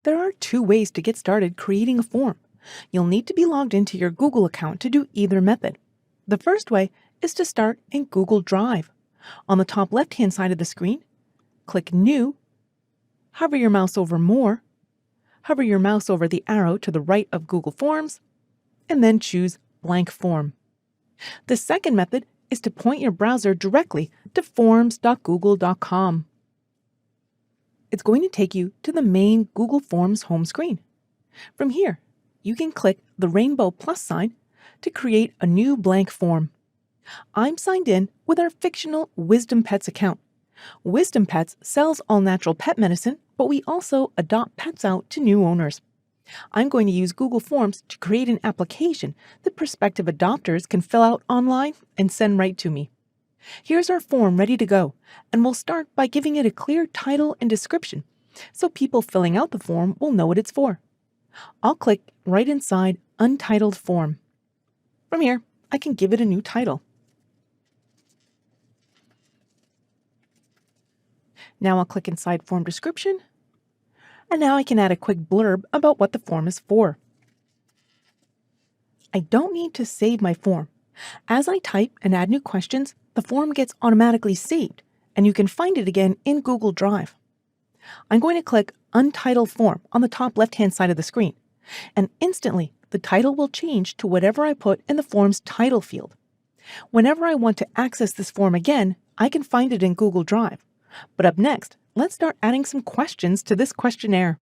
There are two ways to get started creating a form. You'll need to be logged into your Google account to do either method. The first way is to start in Google Drive. On the top left-hand side of the screen, click New, hover your mouse over More, hover your mouse over the arrow to the right of Google Forms, and then choose Blank Form. The second method is to point your browser directly to forms.google.com. It's going to take you to the main Google Forms home screen. From here, you can click the rainbow plus sign to create a new blank form. I'm signed in with our fictional Wisdom Pets account. Wisdom Pets sells all-natural pet medicine, but we also adopt pets out to new owners. I'm going to use Google Forms to create an application that prospective adopters can fill out online and send right to me. Here's our form ready to go, and we'll start by giving it a clear title and description, so people filling out the form will know what it's for. I'll click right inside Untitled Form. From here, I can give it a new title. Now I'll click inside Form Description, and now I can add a quick blurb about what the form is for. I don't need to save my form. As I type and add new questions, the form gets automatically saved, and you can find it again in Google Drive. I'm going to click Untitled Form on the top left-hand side of the screen, and instantly the title will change to whatever I put in the form's title field. Whenever I want to access this form again, I can find it in Google Drive. But up next, let's start adding some questions to this questionnaire.